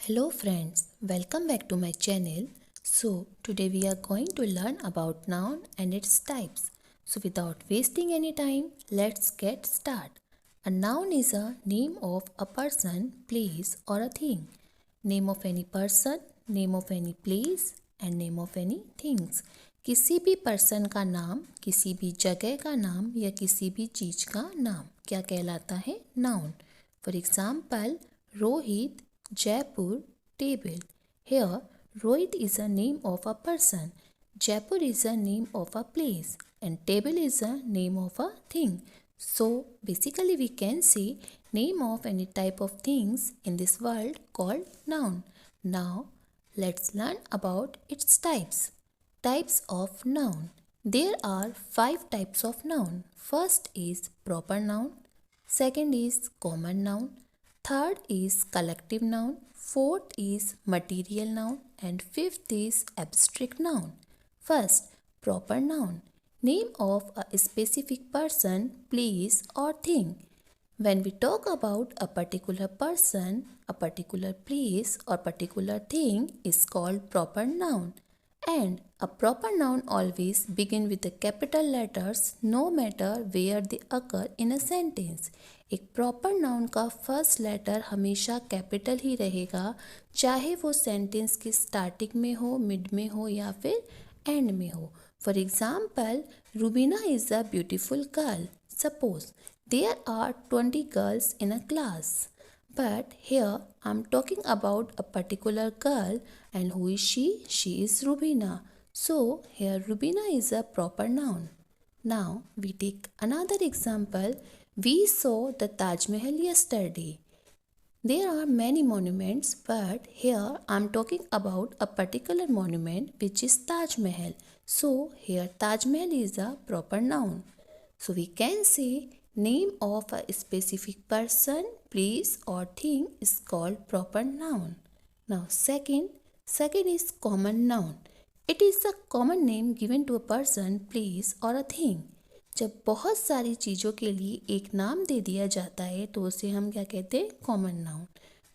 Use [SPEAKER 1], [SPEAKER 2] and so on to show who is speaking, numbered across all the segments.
[SPEAKER 1] Hello friends, welcome back to my channel. So today we are going to learn about noun and its types. So without wasting any time, let's get started. A noun is a name of a person, place or a thing. Name of any person, name of any place and name of any things. किसी भी person का नाम, किसी भी जगह का नाम या किसी भी चीज का नाम क्या कहलाता है? Noun. For example, Rohit, Jaipur, table. Here, Rohit is a name of a person, Jaipur is a name of a place, and table is a name of a thing. So, basically, we can say name of any type of things in this world called noun. Now, let's learn about its types. Types of noun. There are 5 types of noun. First is proper noun, second is common noun, third is collective noun, fourth is material noun, and fifth is abstract noun. First, proper noun. Name of a specific person, place, or thing. When we talk about a particular person, a particular place, or particular thing is called proper noun. And a proper noun always begin with the capital letters no matter where they occur in a sentence. एक proper noun का first letter हमेशा capital ही रहेगा, चाहे वो sentence के starting में हो, mid में हो या फिर एंड में हो. For example, Rubina is a beautiful girl. Suppose there are 20 girls in a class. But here I am talking about a particular girl, and who is she? She is Rubina. So here Rubina is a proper noun. Now we take another example. We saw the Taj Mahal yesterday. There are many monuments, but here I am talking about a particular monument which is Taj Mahal. So here Taj Mahal is a proper noun. So we can say name of a specific person, place or thing is called proper noun. Now second is common noun. It is a common name given to a person, place or a thing. जब बहुत सारी चीज़ों के लिए एक नाम दे दिया जाता है तो उसे हम क्या कहते हैं? Common noun.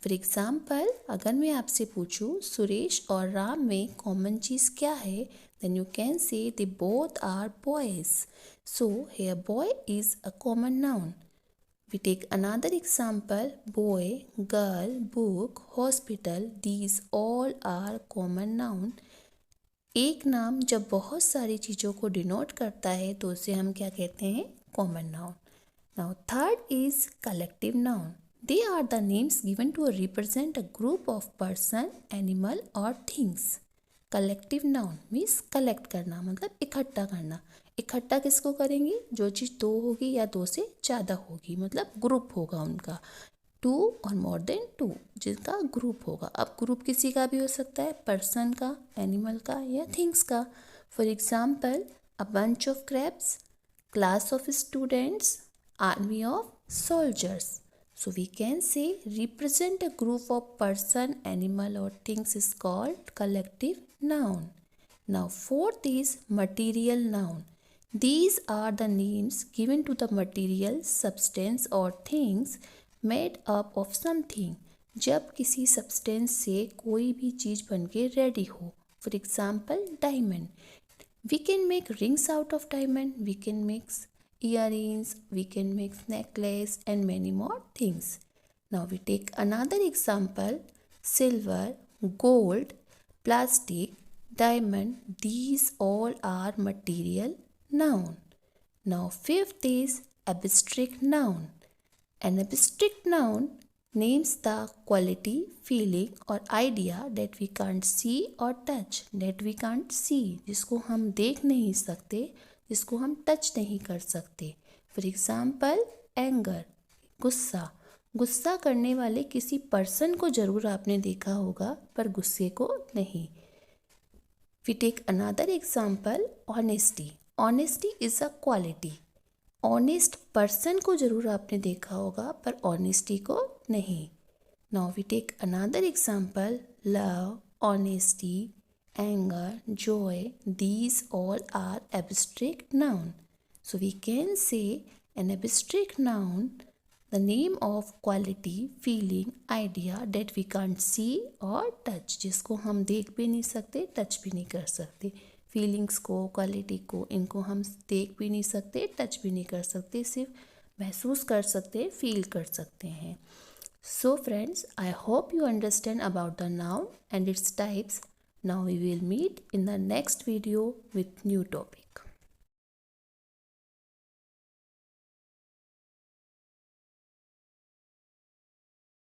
[SPEAKER 1] फॉर एग्जाम्पल, अगर मैं आपसे पूछूं सुरेश और राम में कॉमन चीज़ क्या है, then you can say they both are boys. So here boy is a common noun. We take another example, boy, girl, book, hospital, these all are common noun. एक नाम जब बहुत सारी चीज़ों को डिनोट करता है तो उसे हम क्या कहते हैं? Common noun. Now third is collective noun. They are the names given to represent a group of person, animal और things. Collective noun means collect करना, मतलब इकट्ठा करना. इकट्ठा किसको करेंगे? जो चीज़ दो होगी या दो से ज़्यादा होगी, मतलब ग्रुप होगा उनका, 2 और मोर देन 2, जिनका ग्रुप होगा. अब ग्रुप किसी का भी हो सकता है, पर्सन का, एनिमल का या थिंग्स का. For example, a bunch of crabs, class of students, army of soldiers. So we can say represent a group of person, animal or things is called collective noun. Now fourth is material noun. These are the names given to the material, substance or things made up of something. जब किसी substance से कोई भी चीज़ बन के ready हो. For example, diamond. We can make rings out of diamond, we can make earrings, we can make necklace and many more things. Now we take another example, silver, gold, plastic, diamond, these all are material noun. Now fifth is abstract noun. An abstract noun names the quality, feeling or idea that we can't see or touch. That we can't see, जिसको हम देख नहीं सकते, जिसको हम touch नहीं कर सकते. फॉर एग्जाम्पल, एंगर, गुस्सा. गुस्सा करने वाले किसी पर्सन को ज़रूर आपने देखा होगा, पर गुस्से को नहीं. We take another example, honesty. Honesty is a quality. Honest person को ज़रूर आपने देखा होगा, पर ऑनेस्टी को नहीं. Now we take another example, love, honesty, anger, joy, these all are abstract noun. So we can say an abstract noun the name of quality, feeling, idea that we can't see और touch, जिसको हम देख भी नहीं सकते, touch भी नहीं कर सकते। फीलिंग्स को, क्वालिटी को, इनको हम देख भी नहीं सकते, टच भी नहीं कर सकते, सिर्फ महसूस कर सकते, फील कर सकते हैं। So friends, I hope you understand about the noun and its types. Now we will meet in the next video with new topic.